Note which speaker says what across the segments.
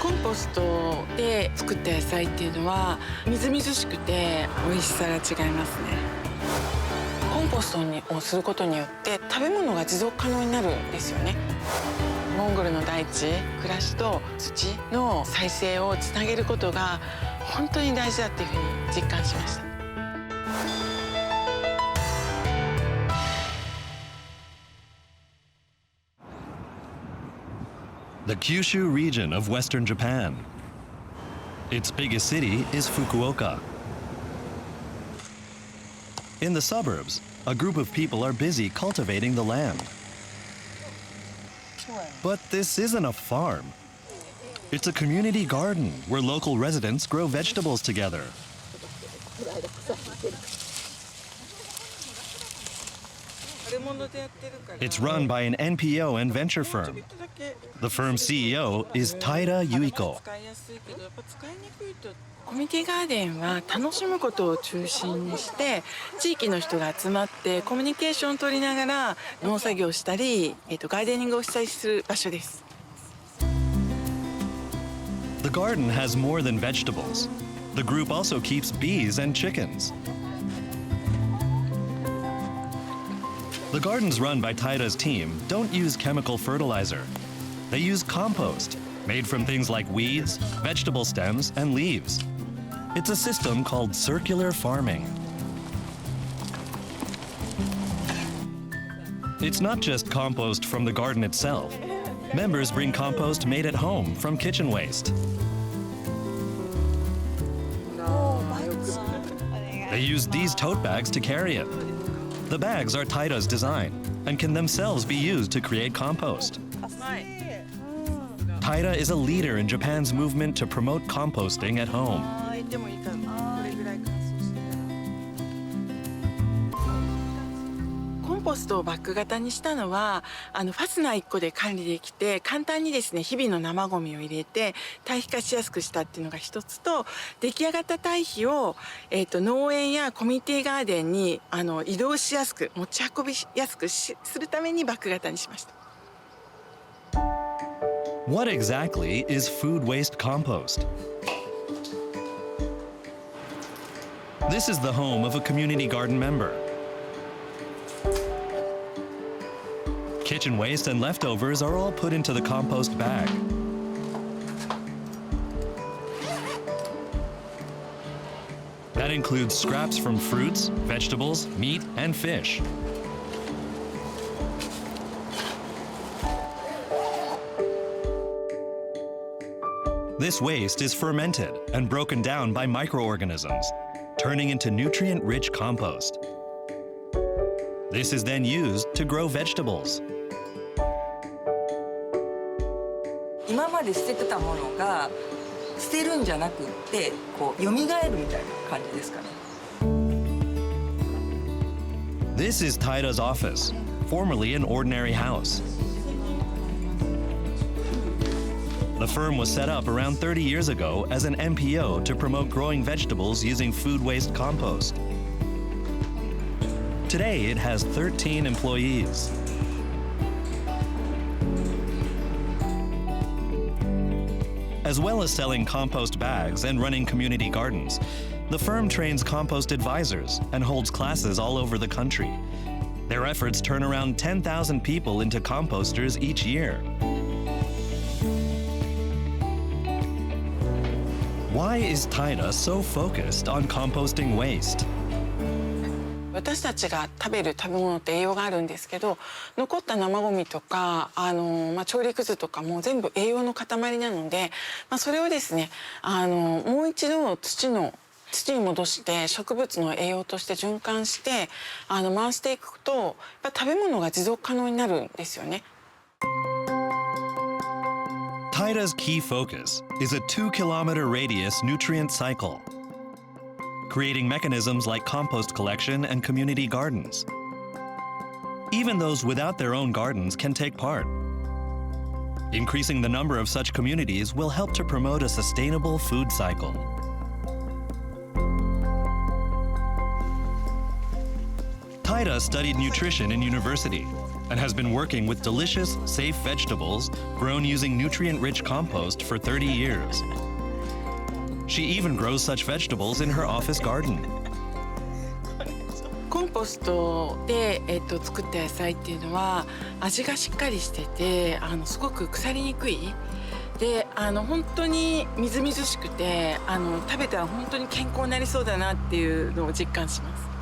Speaker 1: コンポストで作った野菜っていうのはみずみずしくて美味しさが違いますね。コンポストをすることによって食べ物が持続可能になるんですよね。モンゴルの大地、暮らしと土の再生をつなげることが本当に大事だっていうふうに実感しました。
Speaker 2: The Kyushu region of western Japan. Its biggest city is Fukuoka. In the suburbs, a group of people are busy cultivating the land. But this isn't a farm. It's a community garden where local residents grow vegetables together. It's run by an NPO and venture firm. The firm's CEO is Taira Yuiko.
Speaker 1: コミュニティガーデンは楽しむことを中心にして地域の人が集まってコミュニケーションを取りながら農作業をしたり、ガーデニングをしたりする場所です。
Speaker 2: The garden has more than vegetables. The group also keeps bees and chickens. The gardens run by Taira's team don't use chemical fertilizer. They use compost, made from things like weeds, vegetable stems, and leaves. It's a system called circular farming. It's not just compost from the garden itself. Members bring compost made at home from kitchen waste. They use these tote bags to carry it. The bags are Taira's design and can themselves be used to create compost. Taira is a leader in Japan's movement to promote composting at home.
Speaker 1: コンポストをバッグ型にしたのはファスナー1個で管理できて簡単にですね日々の生ゴミを入れて堆肥化しやすくしたっていうのが一つと、出来上がった堆肥を、農園やコミュニティガーデンに移動しやすく持ち運びやすくするためにバッグ型にしました。
Speaker 2: What exactly is food waste compost? This is the home of a community garden member. Kitchen waste and leftovers are all put into the compost bag. That includes scraps from fruits, vegetables, meat, and fish. This waste is fermented and broken down by microorganisms, turning into nutrient-rich compost. This is then used to grow vegetables.
Speaker 3: 今まで捨ててたものが捨てるんじゃなくってこう蘇るみたいな感じですかね。
Speaker 2: This is Taira's office, formerly an ordinary house. The firm was set up around 30 years ago as an NPO to promote growing vegetables using food waste compost. Today, it has 13 employees. As well as selling compost bags and running community gardens, the firm trains compost advisors and holds classes all over the country. Their efforts turn around 10,000 people into composters each year. Why is Taira so focused on composting waste?
Speaker 1: 私たちが食べる食べ物って栄養があるんですけど、残った生ゴミとか調理くずとかも全部栄養の塊なので、それをですねもう一度土に戻して植物の栄養として循環して回していくとやっぱ食べ物が持続可能になるんですよね。
Speaker 2: Taira's key focus is a 2-kilometer radius nutrient cycle, creating mechanisms like compost collection and community gardens. Even those without their own gardens can take part. Increasing the number of such communities will help to promote a sustainable food cycle. Taira studied nutrition in university and has been working with delicious, safe vegetables grown using nutrient-rich compost for 30 years. She even grows such vegetables in her office garden.
Speaker 1: コンポストで、作った野菜っていうのは味がしっかりしててすごく腐りにくいで本当にみずみずしくて食べたら本当に健康になりそうだなっていうのを実感します。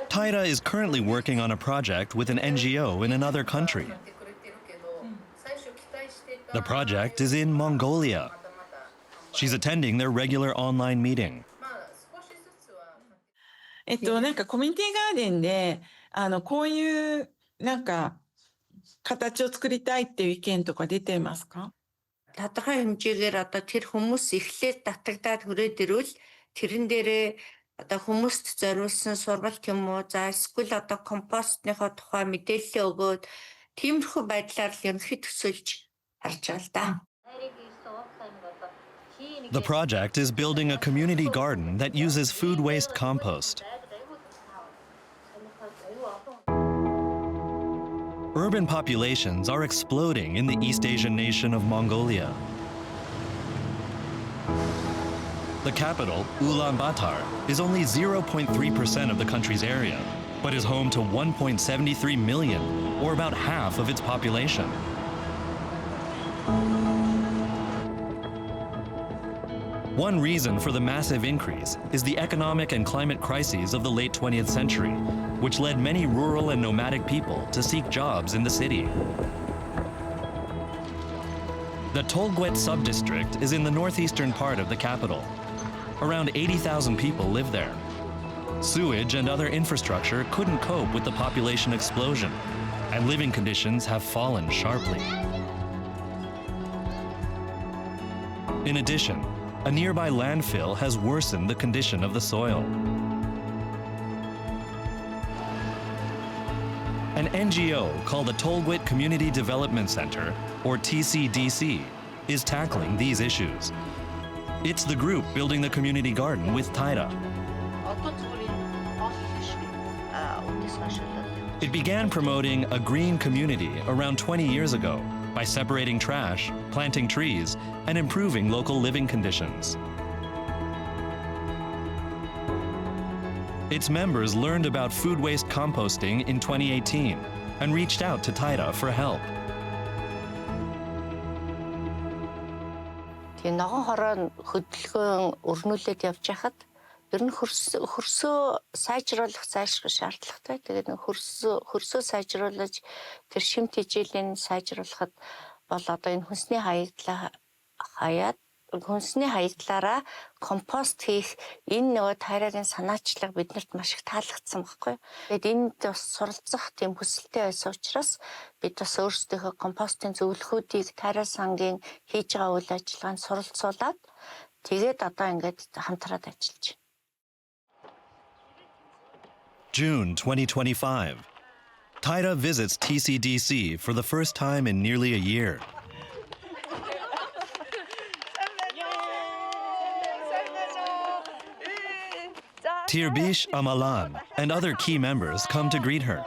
Speaker 2: Taira is currently working on a project with an NGO in another country. The project is in Mongolia. She's attending their regular online meeting.
Speaker 1: なんかコミュニティガーデンでこういうなんか形を作りたいっていう意見とか出てますか？
Speaker 4: тодорхой хэмжээгээр одоо тэр хүмүүс эхлээд татагдаад хүрээд ирвэл тэрэн дээрээ одоо хүмүүст зориулсан сургалт юм уу за эсвэл одоо компостныхоо тухай мэдээлэл өгөөд тиймэрхүү байдлаар л ерөнхий төсөөлж харж байгаа л да.
Speaker 2: The project is building a community garden that uses food waste compost. Urban populations are exploding in the East Asian nation of Mongolia. The capital, Ulaanbaatar, is only 0.3% of the country's area, but is home to 1.73 million, or about half of its population. One reason for the massive increase is the economic and climate crises of the late 20th century, which led many rural and nomadic people to seek jobs in the city. The Tolgwet subdistrict is in the northeastern part of the capital. Around 80,000 people live there. Sewage and other infrastructure couldn't cope with the population explosion, and living conditions have fallen sharply. In addition, a nearby landfill has worsened the condition of the soil. An NGO called the Tolgwet Community Development Center, or TCDC, is tackling these issues. It's the group building the community garden with Taira. It began promoting a green community around 20 years ago by separating trash, planting trees, and improving local living conditions. Its members learned about food waste composting in 2018 and reached out to Taira for help.
Speaker 4: Тэгээ ногоон хороо хөдөлгөөн өрнүүлээд явж хахад ер нь хөрсөө сайжруулах шаардлагатай. Тэгээд хөрсөө сайжруулж тэр шимт хичээлийн сайжруулахад бол одоо энэ хүнсний хаягдлаараа компост хийх энэ нөгөө Тайрагийн санаачлага биднэрт маш их таалагдсан байхгүй. Тэгээд энд бас суралцах тийм хүсэлтэй байсан учраас бид бас өөрсдийнхөө компостын зөвлөхүүдийг Тайра сангийн хийж байгаа үйл ажиллагаанд суралцуулаад тэгээд одоо ингээд хамтраад ажиллаж байна.
Speaker 2: June 2025. Taira visits TCDC for the first time in nearly a year. Tirbish Amalan and other key members come to greet her.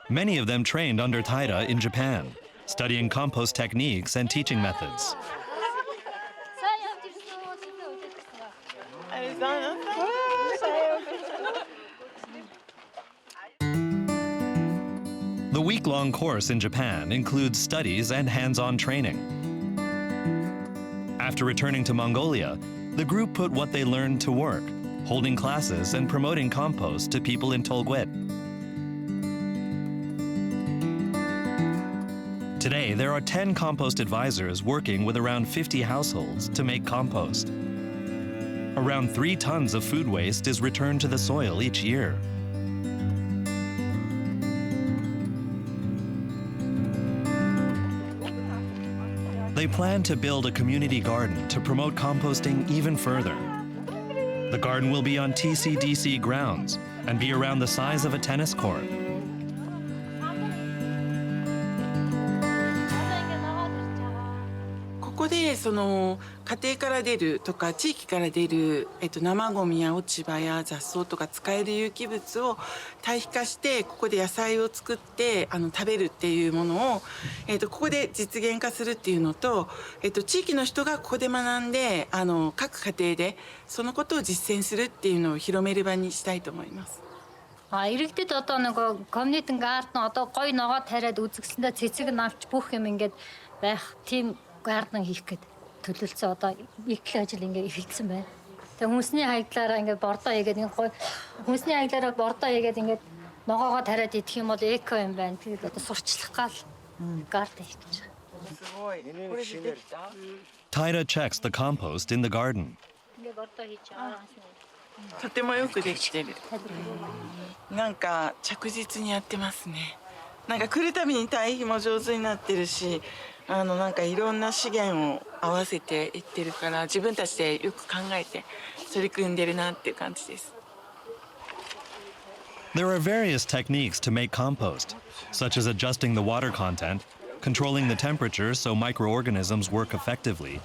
Speaker 2: Many of them trained under Taira in Japan, studying compost techniques and teaching methods. The week-long course in Japan includes studies and hands-on training. After returning to Mongolia, the group put what they learned to work, holding classes and promoting compost to people in Tolgwet. Today, there are 10 compost advisors working with around 50 households to make compost. Around 3 tons of food waste is returned to the soil each year. They plan to build a community garden to promote composting even further. The garden will be on TCDC grounds and be around the size of a tennis court.
Speaker 1: その家庭から出るとか地域から出る、生ゴミや落ち葉や雑草とか使える有機物を堆肥化してここで野菜を作って食べるっていうものを、ここで実現化するっていうのと、地域の人がここで学んで各家庭でそのことを実践するっていうのを広める場にしたいと思います。
Speaker 5: Иргэдэд одоо нэг community garden одоо гой ногоо тариад үзэгсэндээ цэцэг навч бүх юм ингээд байх тийм garden хийх гээд төлөвлөсөн одоо ихтгэл ажил ингээд эхэлсэн байна. Тэгээ хүнсний хаягдлаараа ингээд бордоо хийгээд ингээд гой хүнсний хаягдлаараа бордоо хийгээд ингээд ногоогоо тариад идэх юм бол эко юм байна. Тэгээд одоо сурчлах гал garden хийх гэж байна.
Speaker 2: Taira checks the compost in the garden.
Speaker 5: Ингээд бордоо хийж байгаа.
Speaker 1: とてもよくできてる。なんか着実にやってますね。なんか来るたびに堆肥も上手になってるし、なんかいろんな資源を合わせていってるから自分たちでよく考えて取り組んでるなっていう感じです。
Speaker 2: There are various techniques to make compost, such as adjusting the water content, controlling the temperature so microorganisms work effectively,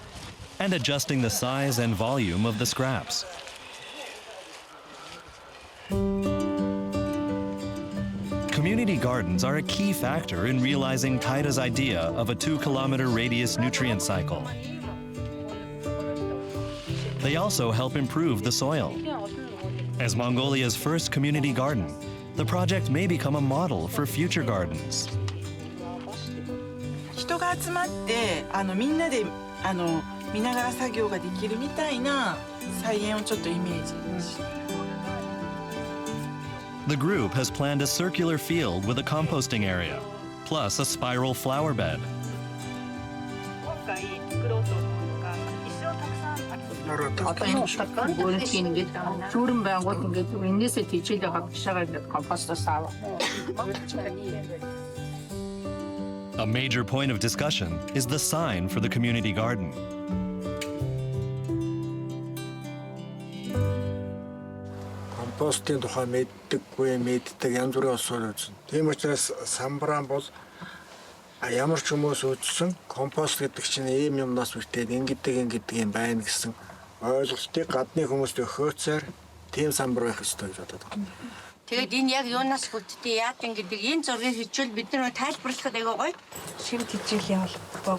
Speaker 2: and adjusting the size and volume of the scraps. Community gardens are a key factor in realizing Taira's idea of a 2-kilometer radius nutrient cycle. They also help improve the soil. As Mongolia's first community garden, the project may become a model for future gardens.
Speaker 1: 人が集まってみんなで見ながら作業ができるみたいな菜園をちょっとイメージして。
Speaker 2: The group has planned a circular field with a composting area, plus a spiral flower bed.
Speaker 6: Одоо энэ өөрөнд ингээд шүүрэн байгууд ингээд энэсээ тийчээд хавчшаага ингээд компостоос аваа.
Speaker 2: A major point of discussion is the sign for the community garden.
Speaker 7: Компостын тухай мэддэггүй мэддэг янз бүрийн улсууд үзсэн. Тийм учраас самбраан бол ямар ч хүмүүс үзсэн компост гэдэг чинь ийм юмнаас бүртээд ингэдэг юм байна гэсэн ойлголтыг гадны хүмүүст өгөхөөсээр тийм самбар байх ёстой гэж боддог.
Speaker 4: Тэгээд энэ яг юунаас бүтдээ яад гэдэг энэ зургийг хичээл бид нар тайлбарлахад аяга гоё.
Speaker 3: Шим хичээл явал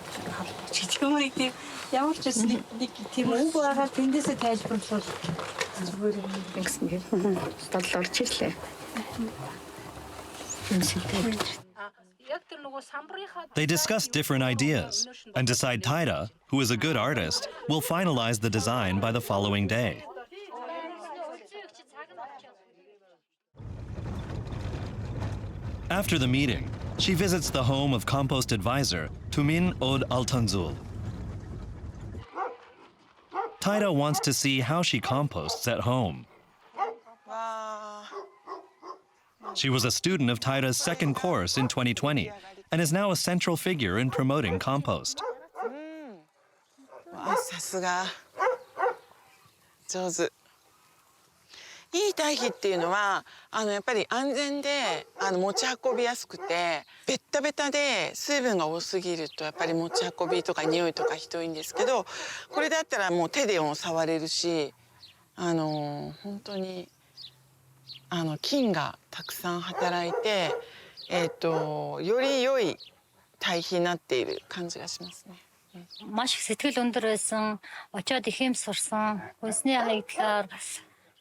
Speaker 3: чичгүүрийг тийм ямар ч нэг тийм үг байгаа тэндээсээ тайлбарлуул. Зүгээр ингэсэн гээд стол орж ирлээ.
Speaker 2: They discuss different ideas and decide Taira, who is a good artist, will finalize the design by the following day. After the meeting, she visits the home of compost advisor Tumin Od Altanzul. Taira wants to see how she composts at home. She was a student of Taira's second course in 2020 and is now a central figure in promoting compost.
Speaker 1: さすが上手。いい堆肥っていうのはやっぱり安全で持ち運びやすくてベッタベタで水分が多すぎるとやっぱり持ち運びとか匂いとかひどいんですけど、これだったらもう手でも触れるし本当に菌がたくさん働いてより良い堆肥になっている感じがしますね。
Speaker 5: Маш их сэтгэл өндөр байсан, очоод их юм сурсан, хүнсний хаягдлаар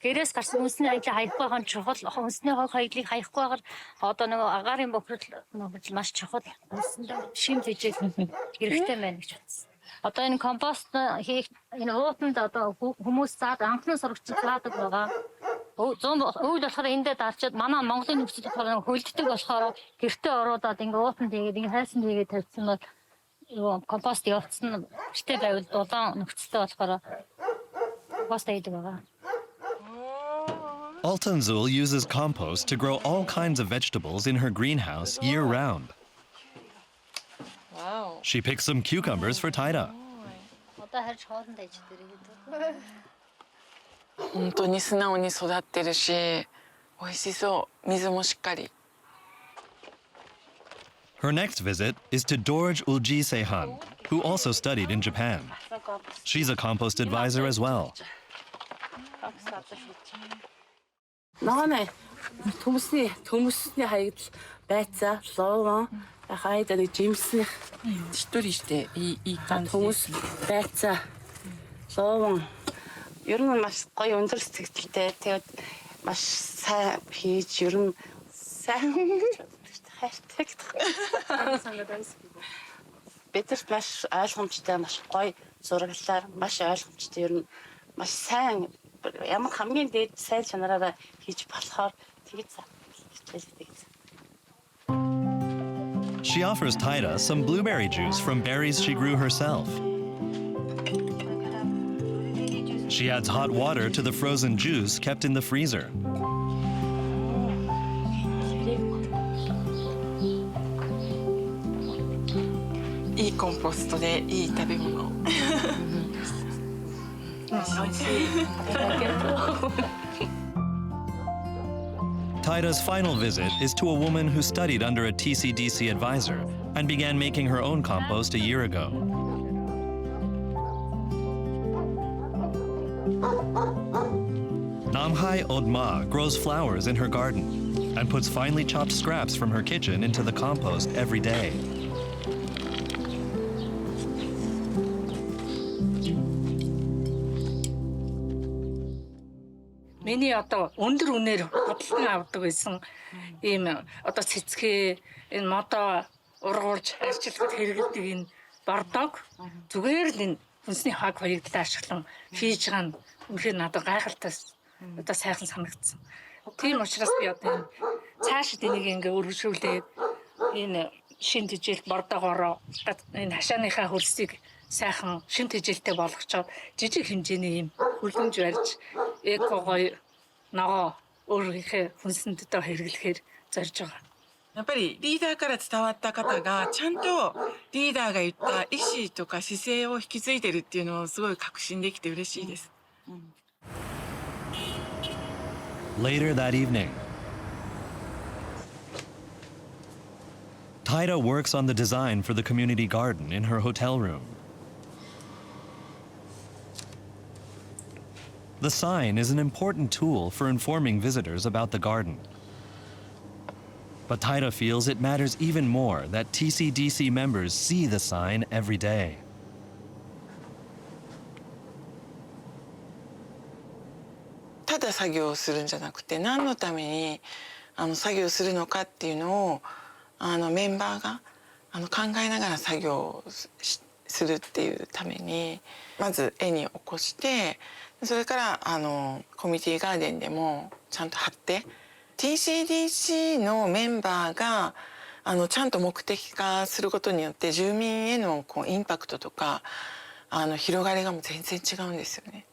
Speaker 5: гэрээс гарсан хүнсний хаягдлыг хаяхгүй байгаа нь чухал, хүнсний хаягдлыг хаяхгүй байгаа одоо нэг агаарын бохирдол маш чухал. Шим хичээл хэрэгтэй байна гэж бодсон. Одоо энэ компост хийх энэ уутанд одоо хүмүүс заад анхны сурагч заадаг байгаа. Үйл болохоор эндээ дарчаад манай Монголын нөхцөл болохоор хөлддөг болохоор гэртээ оруудаад ингээ уутанд тэгээд ингээ хайсан тэгээд тавьсан бол компост явуулсан гэртээ байвал дулаан нөхцөлтэй болохоор компост хийдэг байгаа.
Speaker 2: Altanzul uses compost to grow all kinds of vegetables in her greenhouse year-round.
Speaker 1: Wow.
Speaker 2: She picked some cucumbers for Taira.
Speaker 5: Одоо харж хоолнд аж дээр.
Speaker 1: 本当に素直に育ってるし、美味しそう。水もしっかり。
Speaker 2: Her next visit is to Dorj Ulji-sehan, who also studied in Japan. She's a compost advisor as well.
Speaker 8: Ногоон төмөсний хаягдал байцаа ловон хайдаг жимсний
Speaker 1: 一人していい感じ
Speaker 8: төмөс байцаа ловон ер нь маш гоё өндөр сэтгэлтэй тэгээд маш сайн хийж ер нь сайн хайртай бидэрт маш ойлгомжтой маш гоё зураглалаар маш ойлгомжтой ер нь маш сайн ямар хамгийн дээд сайн чанараараа хийж болохоор тэгээд хичээлдэг.
Speaker 2: She offers Taira some blueberry juice from berries she grew herself. She adds hot water to the frozen juice kept in the freezer.
Speaker 1: いいコンポストでいい食べ物。
Speaker 2: Taira's final visit is to a woman who studied under a TCDC advisor and began making her own compost a year ago. Namhai Odma grows flowers in her garden and puts finely chopped scraps from her kitchen into the compost every day.
Speaker 6: Миний одоо өндөр үнээр худалдан авдаг байсан ийм одоо цэцгээ энэ модоо ургуулж арчилгад хэрэглэдэг энэ бордог зүгээр л энэ хүнсний хаг хоёрдаа ашиглан хийж байгаа нь үнэхээр надад гайхалтай одоо сайхан санагдсан. Тийм учраас би одоо цаашид энийг ингээ өргөжүүлээд энэ шин тэжээлт бордогоороо энэ хашааныхаа хөлсийг сайхан шин тэжээлтэй болгочоод жижиг хэмжээний юм хөлөмж барьж эко гоё ногоо өөрийнхөө хүнсэнтэд хэрэглэхээр зорж байгаа.
Speaker 1: やっぱりリーダーから伝わった方がちゃんとリーダーが言った意思とか姿勢を引き継いでるっていうのをすごい確信できて嬉しいです。
Speaker 2: Later that evening, Taira works on the design for the community garden in her hotel room. The sign is an important tool for informing visitors about the garden. But Taira feels it matters even more that TCDC members see the sign every day.
Speaker 1: ただ作業をするんじゃなくて何のために作業するのかっていうのをメンバーが考えながら作業をするっていうためにまず絵に起こしてそれからコミュニティガーデンでもちゃんと貼って TCDC のメンバーがちゃんと目的化することによって住民へのインパクトとか広がりがもう全然違うんですよね。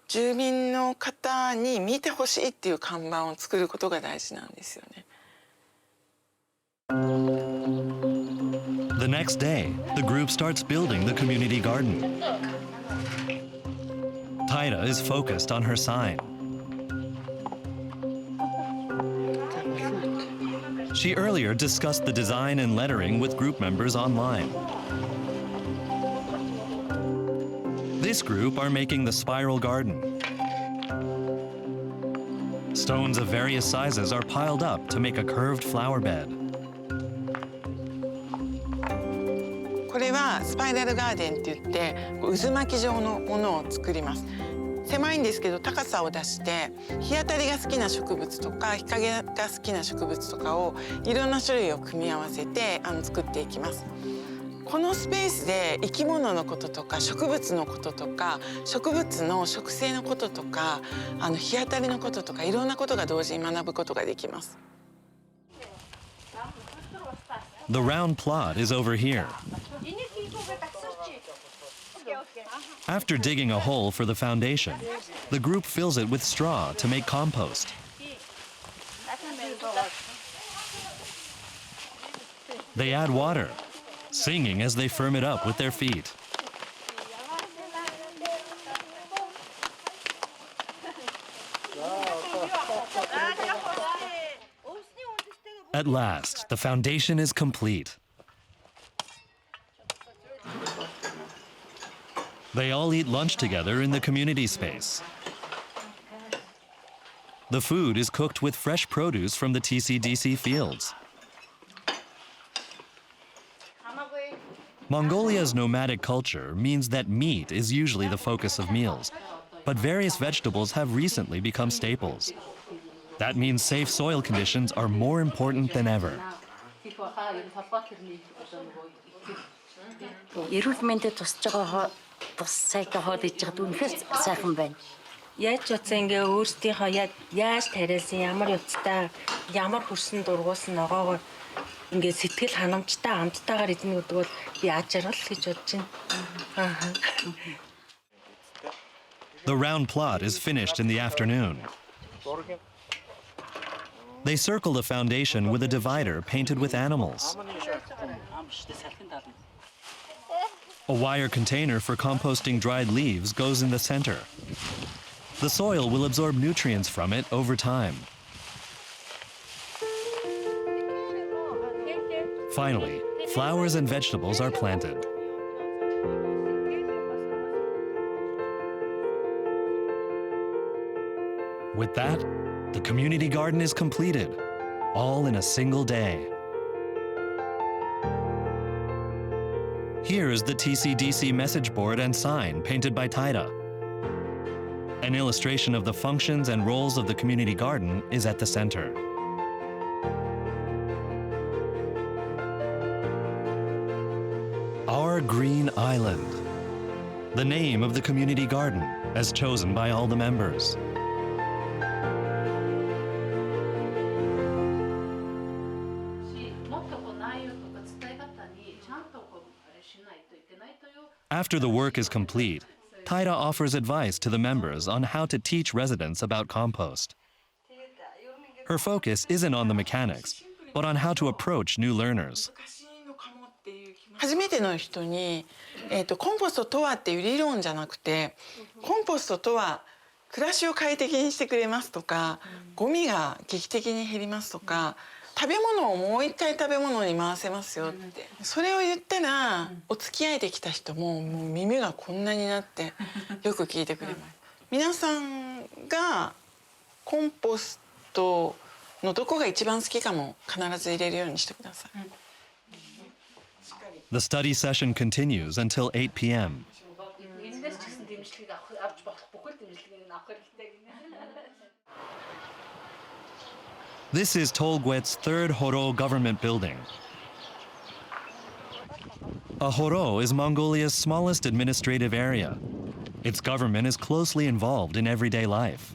Speaker 1: 住民の方に見てほしいっていう看板を作ることが大事なんですよね。
Speaker 2: The next day, the group starts building the community garden. Taira is focused on her sign. She earlier discussed the design and lettering with group members online. This group are making the spiral garden. Stones of various sizes are piled up to make a curved flower bed.
Speaker 1: これはスパイラルガーデンって言って渦巻き状のものを作ります。狭いんですけど高さを出して日当たりが好きな植物とか日陰が好きな植物とかをいろんな種類を組み合わせて作っていきます。このスペースで生き物のこととか植物のこととか植物の植生のこととか日当たりのこととかいろんなことが同時に学ぶことができます。
Speaker 2: The round plot is over here. After digging a hole for the foundation, the group fills it with straw to make compost. They add water, singing as they firm it up with their feet. At last, the foundation is complete. They all eat lunch together in the community space. The food is cooked with fresh produce from the TCDC fields. Mongolia's nomadic culture means that meat is usually the focus of meals, but various vegetables have recently become staples. That means safe soil conditions are more important than ever.
Speaker 9: Эрүүл мэндэд тусч байгаа тус сайтай хоол иж байгаа үнэхээр сайхан байна. Яаж утсан ингээ өөрсдийнхөө яаж тариалсан ямар явцтай ямар хөрсөн дургуулсан ногоогоо ингээ сэтгэл ханамжтай амттайгаар эзэн гэдэг бол би аж аргал гэж бодож байна.
Speaker 2: The round plot is finished in the afternoon. They circle the foundation with a divider painted with animals. A wire container for composting dried leaves goes in the center. The soil will absorb nutrients from it over time. Finally, flowers and vegetables are planted. With that, the community garden is completed, all in a single day. Here is the TCDC message board and sign painted by Taida. An illustration of the functions and roles of the community garden is at the center. Our Green Island, the name of the community garden as chosen by all the members. After the work is complete, Taida offers advice to the members on how to teach residents about compost. Her focus isn't on the mechanics, but on how to approach new learners.
Speaker 1: 初めての人に、コンポストとはっていう理論じゃなくて、コンポストとは暮らしを快適にしてくれますとか、ゴミが劇的に減りますとか、食べ物をもう一回食べ物に回せますよって、それを言ったらお付き合いできた人ももう耳がこんなになってよく聞いてくれます。皆さんがコンポストのどこが一番好きかも必ず入れるようにしてください。
Speaker 2: The study session continues until 8 p.m. This is Tolguet's third Horo government building. A Horo is Mongolia's smallest administrative area. Its government is closely involved in everyday life.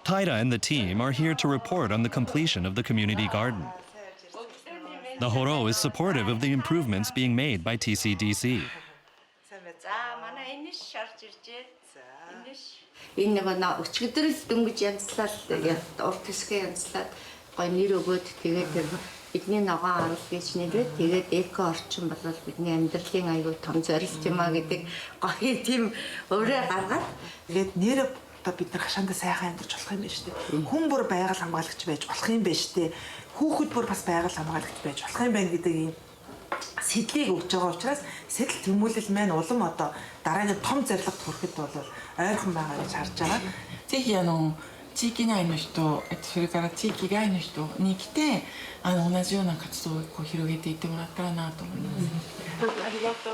Speaker 2: Taida and the team are here to report on the completion of the community garden. The Horo is supportive of the improvements being made by TCDC.
Speaker 4: Энэ нэг өчигдөр л дөнгөж янзлаад урт хэсгээ янзлаад гой нэр өгөөд тэгээд бидний ногоон арал гэж нэрвээ. Тэгээд эко орчин бол бидний амьдралын аюул том зорилт юм а гэдэг гоё тийм өрөө гаргаад
Speaker 10: тэгээд нэр одоо бид нар хашаанда сайхан амьдарч болох юм байна шүү дээ. Хүн бүр байгаль хамгаалагч байж болох юм байна шүү дээ. Хүүхэд бүр бас байгаль хамгаалагч байж болох юм байна гэдэг юм сэтлийг өгч байгаа учраас сэтэл тэмүүлэл маань улам одоо дараагийн том зорилгот хүрэхэд бол ойрхон байгаа гэж харж байгаа.
Speaker 1: ぜひ地域内の人、それから地域外の人に来て同じような活動をこう広げていってもらったらなと思います。ありがとう。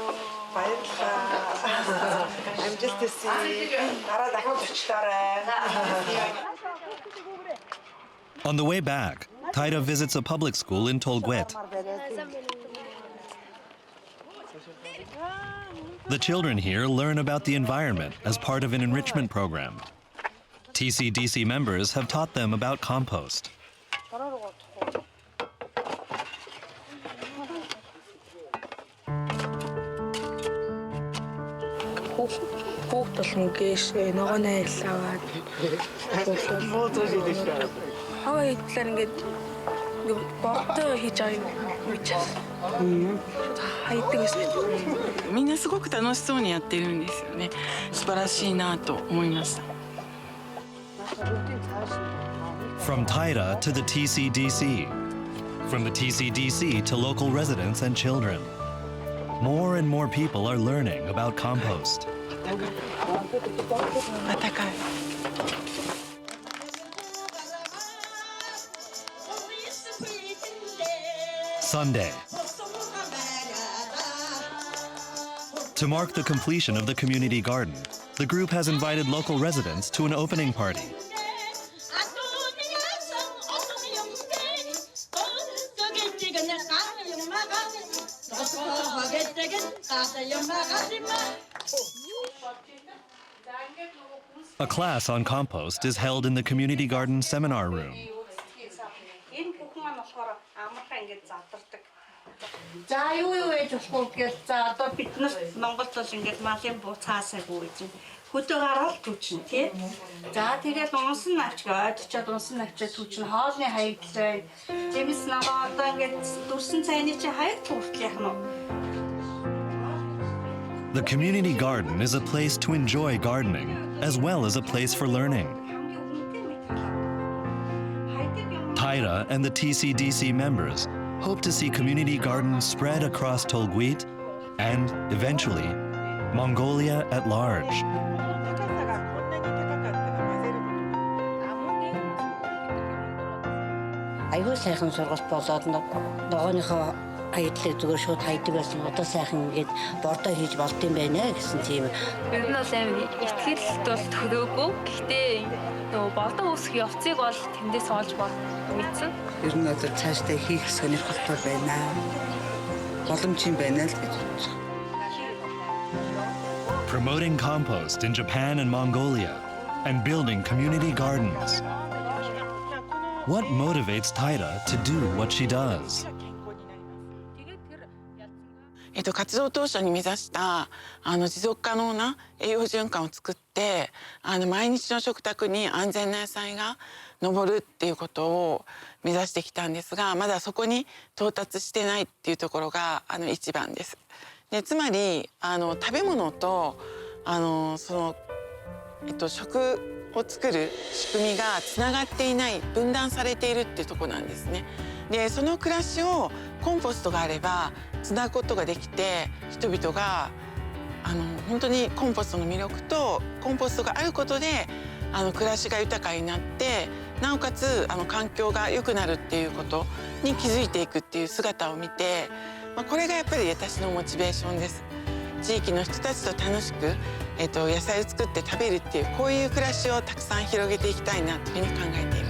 Speaker 10: баярлалаа. Амжилт хүсье. Дараа дахин очлоорой.
Speaker 2: On the way back, Taida visits a public school in Tolguet. The children here learn about the environment as part of an enrichment program. TCDC members have taught them about compost.
Speaker 3: Хүүхд болон гээш ногооны айллаад хаа идлэр ингээд бортоо хийж байгаа юм гэж хайдаг гэсэн.
Speaker 1: みんなすごく楽しそうにやってるんですよね。素晴らしいなと思いました。
Speaker 2: From Taira to the TCDC. From the TCDC to local residents and children. More and more people are learning about compost.
Speaker 1: あったかい。
Speaker 2: Sunday. To mark the completion of the community garden, the group has invited local residents to an opening party. A class on compost is held in the community garden seminar room.
Speaker 3: Энэ бүхэн маань болохоор амархан ингэж задардаг. За юу ээж болох вэ? За одоо бид нар Монголд бол ингэж малын буцаасаагүй гэж хөдөө гараад түүчин тий. За тэгээд унсан навчгаа ойдчоод унсан навчаа түүчин хоолны хаягдлаа. Жимс наваа одоо ингэж дүрсэн цайны чи хаяг хүртэл яах нь.
Speaker 2: The community garden is a place to enjoy gardening, as well as a place for learning. Taira and the TCDC members hope to see community gardens spread across Tolguit and, eventually, Mongolia at large.
Speaker 9: Аюу сайхан сургалт болоод ногооныхоо аядлыг зүгээр шууд хайдаг байсан. Одоо сайхан ингээд бордоо хийж болд юм байна гэсэн тийм.
Speaker 11: Ер нь бол аим ихтгэл бол төрөөгүй. Гэхдээ нөгөө болдоо үүсэх явцыг бол тэндээс олж мэдсэн.
Speaker 12: Ер нь одоо цаашдаа хийх сонирхолтой байна. Боломж юм байна л гэж бодож байна.
Speaker 2: Promoting compost in Japan and Mongolia and building community gardens. What motivates Taira to do what she does?
Speaker 1: 活動当初に目指した持続可能な栄養循環を作って毎日の食卓に安全な野菜が上るっていうことを目指してきたんですが、まだそこに到達してないっていうところが一番です。でつまり食べ物と食を作る仕組みがつながっていない、分断されているっていうところなんですね。でその暮らしをコンポストがあればつなぐことができて、人々が本当にコンポストの魅力とコンポストがあることで暮らしが豊かになって、なおかつ環境が良くなるっていうことに気づいていくっていう姿を見て、これがやっぱり私のモチベーションです。地域の人たちと楽しく、野菜を作って食べるっていうこういう暮らしをたくさん広げていきたいなというふうに考えています。